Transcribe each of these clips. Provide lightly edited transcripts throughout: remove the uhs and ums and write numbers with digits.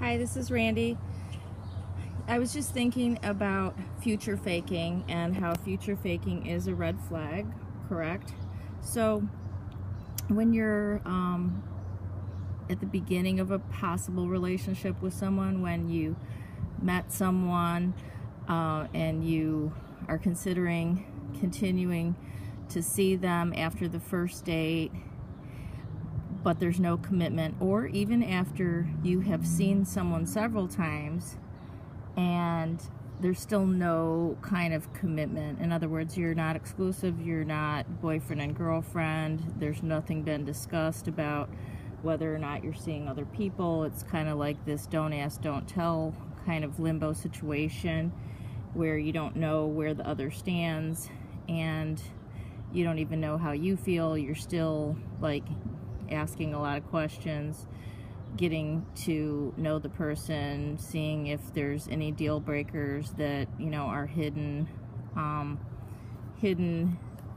Hi, this is Randy. I was just thinking about future faking and how future faking is a red flag, correct? So when you're at the beginning of a possible relationship with someone, when you met someone and you are considering continuing to see them after the first date, but there's no commitment, or even after you have seen someone several times and there's still no kind of commitment. In other words, you're not exclusive, you're not boyfriend and girlfriend, there's nothing been discussed about whether or not you're seeing other people. It's kind of like this don't ask, don't tell kind of limbo situation where you don't know where the other stands and you don't even know how you feel. You're still like asking a lot of questions, getting to know the person, seeing if there's any deal breakers that, you know, are hidden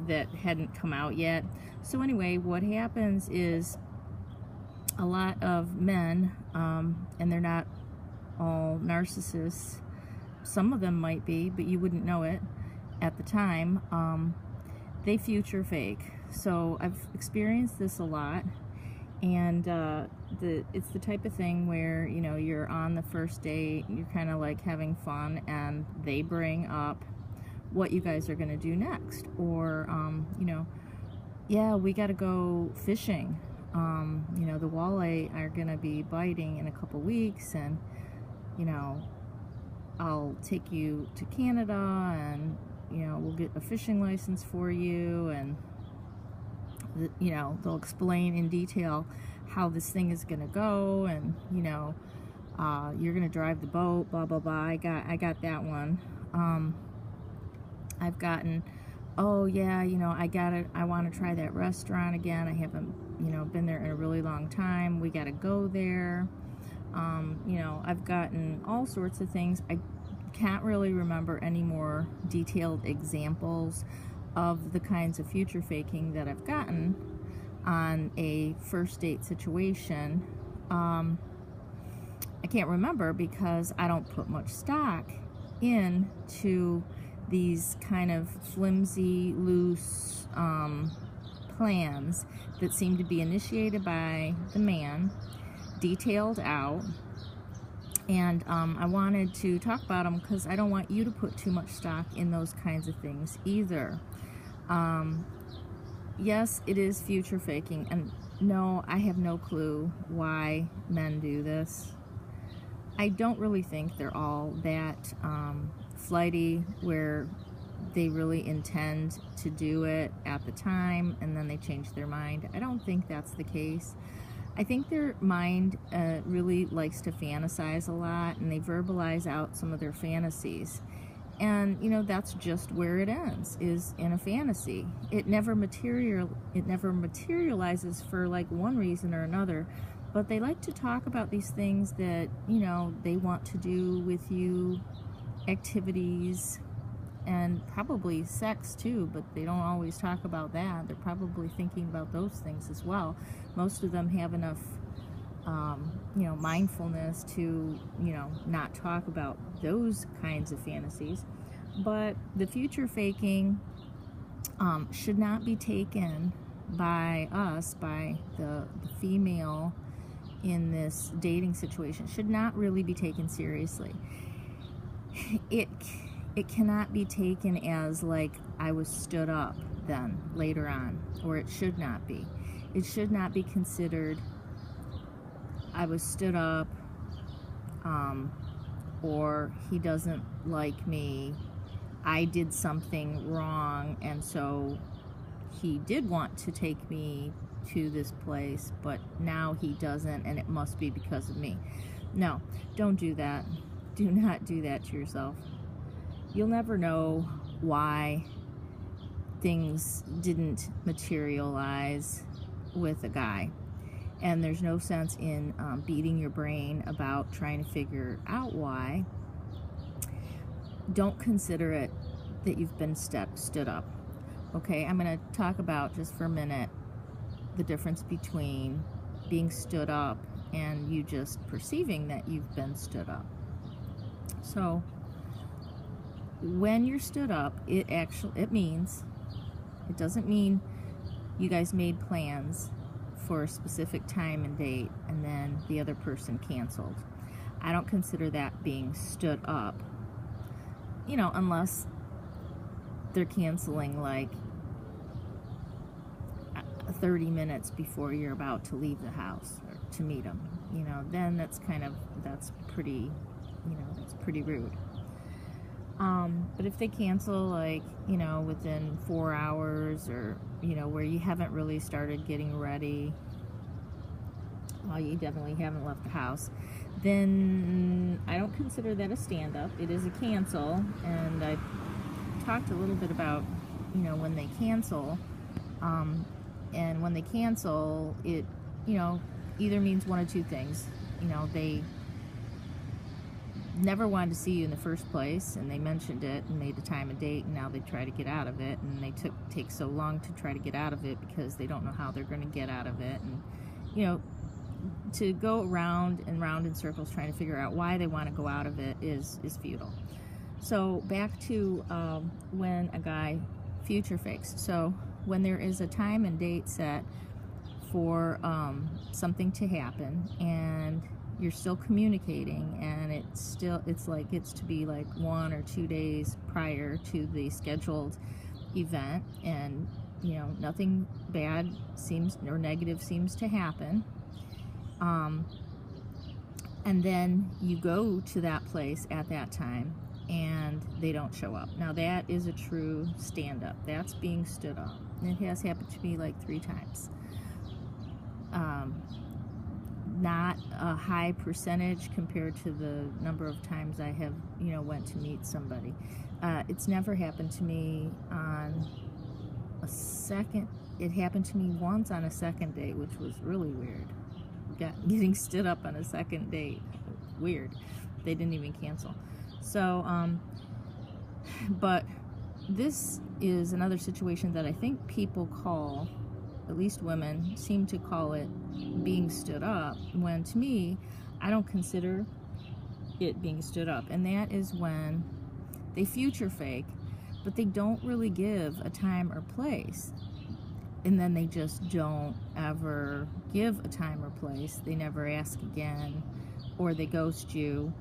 that hadn't come out yet. So anyway, what happens is a lot of men, and they're not all narcissists, some of them might be, but you wouldn't know it at the time, they future fake. So I've experienced this a lot. And it's the type of thing where, you know, you're on the first date, you're kind of like having fun, and they bring up what you guys are going to do next. Or, you know, yeah, we got to go fishing. You know, the walleye are going to be biting in a couple weeks, and, you know, I'll take you to Canada, and, you know, we'll get a fishing license for you, and you know, they'll explain in detail how this thing is gonna go, and you know, you're gonna drive the boat, blah blah blah. I got that one. I've gotten, oh yeah, you know, I want to try that restaurant again. I haven't, you know, been there in a really long time. We got to go there. You know, I've gotten all sorts of things. I can't really remember any more detailed examples of the kinds of future faking that I've gotten on a first date situation. I can't remember because I don't put much stock into these kind of flimsy, loose plans that seem to be initiated by the man, detailed out. And I wanted to talk about them because I don't want you to put too much stock in those kinds of things either. Yes, it is future faking, and no, I have no clue why men do this. I don't really think they're all that flighty where they really intend to do it at the time and then they change their mind. I don't think that's the case. I think their mind really likes to fantasize a lot, and they verbalize out some of their fantasies. And you know, that's just where it ends, is in a fantasy. It never materializes for like one reason or another, but they like to talk about these things that, you know, they want to do with you, activities, and probably sex too, but they don't always talk about that. They're probably thinking about those things as well. Most of them have enough you know, mindfulness to, you know, not talk about those kinds of fantasies. But the future faking should not be taken by us, by the female in this dating situation, should not really be taken seriously. It cannot be taken as like I was stood up then later on, or it should not be. It should not be considered I was stood up, or he doesn't like me, I did something wrong, and so he did want to take me to this place, but now he doesn't, and it must be because of me. No, don't do that. Do not do that to yourself. You'll never know why things didn't materialize with a guy. And there's no sense in beating your brain about trying to figure out why. Don't consider it that you've been stood up. Okay, I'm going to talk about just for a minute the difference between being stood up and you just perceiving that you've been stood up. So when you're stood up, it doesn't mean you guys made plans for a specific time and date and then the other person canceled. I don't consider that being stood up, you know, unless they're canceling like 30 minutes before you're about to leave the house or to meet them. You know, then that's pretty, you know, that's pretty rude. But if they cancel, like, you know, within 4 hours, or, you know, where you haven't really started getting ready, well, you definitely haven't left the house, then I don't consider that a stand-up. It is a cancel, and I talked a little bit about, you know, when they cancel, and when they cancel, it, you know, either means one of two things. You know, they never wanted to see you in the first place, and they mentioned it and made a time and date, and now they try to get out of it, and they take so long to try to get out of it because they don't know how they're going to get out of it. And, you know, to go round and round in circles trying to figure out why they want to go out of it is futile. So back to when a guy future fakes. So when there is a time and date set for something to happen, and you're still communicating, and it's to be like 1 or 2 days prior to the scheduled event, and, you know, nothing bad or negative seems to happen, and then you go to that place at that time and they don't show up. Now that is a true stand-up. That's being stood up. And it has happened to me like 3 times. Not a high percentage compared to the number of times I have, you know, went to meet somebody. It's never happened to me on a second. It happened to me once on a second date, which was really weird. Getting stood up on a second date, weird. They didn't even cancel. So, but this is another situation that I think people call, at least women seem to call it, being stood up, when to me, I don't consider it being stood up. And that is when they future fake, but they don't really give a time or place. And then they just don't ever give a time or place. They never ask again, or they ghost you.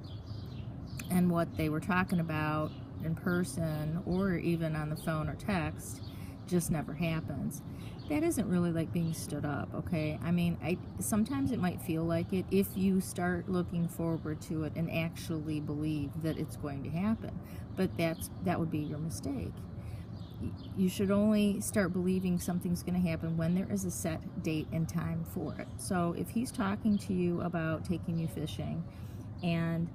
And what they were talking about in person, or even on the phone or text, just never happens. That isn't really like being stood up, okay? I mean, sometimes it might feel like it if you start looking forward to it and actually believe that it's going to happen. But that would be your mistake. You should only start believing something's going to happen when there is a set date and time for it. So if he's talking to you about taking you fishing and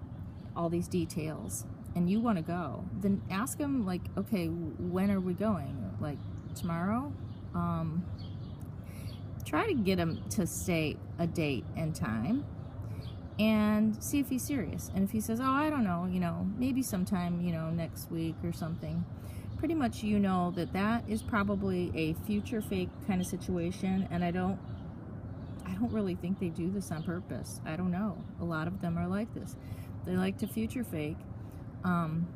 all these details, and you want to go, then ask him, like, okay, when are we going? Like, tomorrow? Try to get him to say a date and time, and see if he's serious. And if he says, oh, I don't know, you know, maybe sometime, you know, next week or something, pretty much you know that is probably a future fake kind of situation. And I don't really think they do this on purpose. I don't know. A lot of them are like this. They like to future fake. And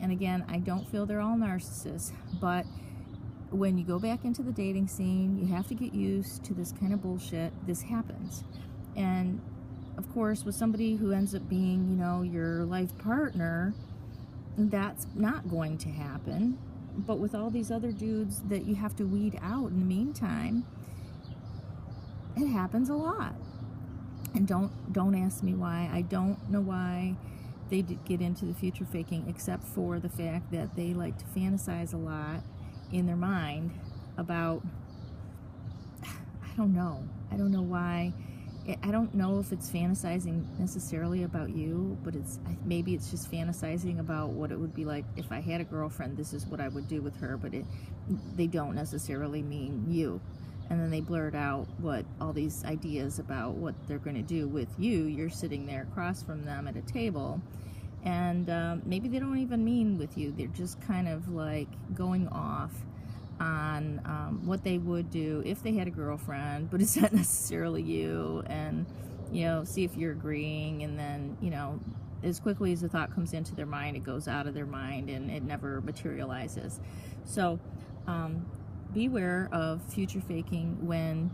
again, I don't feel they're all narcissists, but when you go back into the dating scene, you have to get used to this kind of bullshit. This happens. And of course, with somebody who ends up being, you know, your life partner, that's not going to happen. But with all these other dudes that you have to weed out in the meantime, it happens a lot. And don't ask me why. I don't know why they get into the future faking, except for the fact that they like to fantasize a lot in their mind about, I don't know why. I don't know if it's fantasizing necessarily about you, but maybe it's just fantasizing about what it would be like if I had a girlfriend. This is what I would do with her, but they don't necessarily mean you. And then they blurt out all these ideas about what they're going to do with you. You're sitting there across from them at a table, and maybe they don't even mean with you. They're just kind of like going off on what they would do if they had a girlfriend, but it's not necessarily you. And you know, see if you're agreeing, and then, you know, as quickly as the thought comes into their mind, it goes out of their mind and it never materializes. So beware of future faking when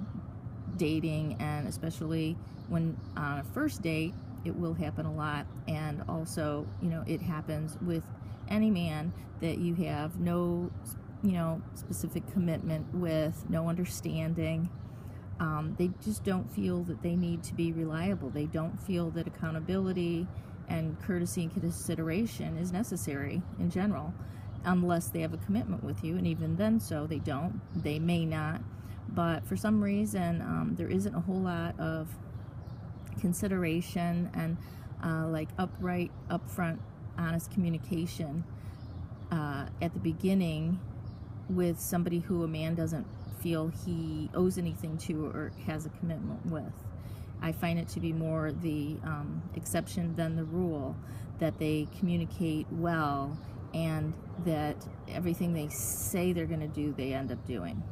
dating, and especially when on a first date. It will happen a lot, and also, you know, it happens with any man that you have no, you know, specific commitment with, no understanding. They just don't feel that they need to be reliable. They don't feel that accountability and courtesy and consideration is necessary in general, unless they have a commitment with you, and even then, so they don't. They may not, but for some reason, there isn't a whole lot of consideration and like upright, upfront, honest communication at the beginning with somebody who a man doesn't feel he owes anything to or has a commitment with. I find it to be more the exception than the rule, that they communicate well and that everything they say they're going to do, they end up doing.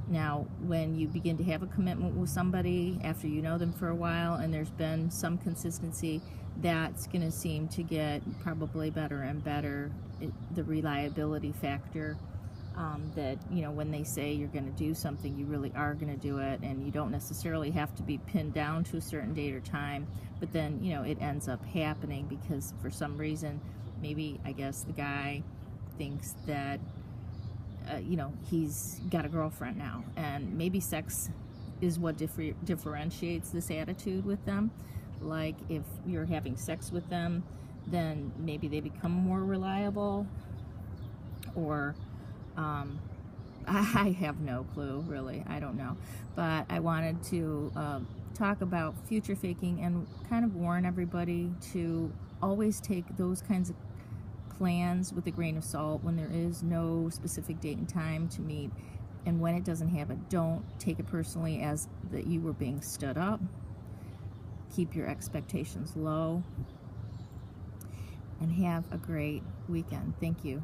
Now, when you begin to have a commitment with somebody after you know them for a while and there's been some consistency, that's going to seem to get probably better and better, the reliability factor, that, you know, when they say you're going to do something, you really are going to do it, and you don't necessarily have to be pinned down to a certain date or time, but then, you know, it ends up happening because for some reason, maybe, I guess, the guy thinks that you know, he's got a girlfriend now, and maybe sex is what differentiates this attitude with them. Like, if you're having sex with them, then maybe they become more reliable, or I have no clue, really. I don't know, but I wanted to talk about future faking and kind of warn everybody to always take those kinds of plans with a grain of salt when there is no specific date and time to meet, and when it doesn't happen, don't take it personally as that you were being stood up. Keep your expectations low and have a great weekend. Thank you.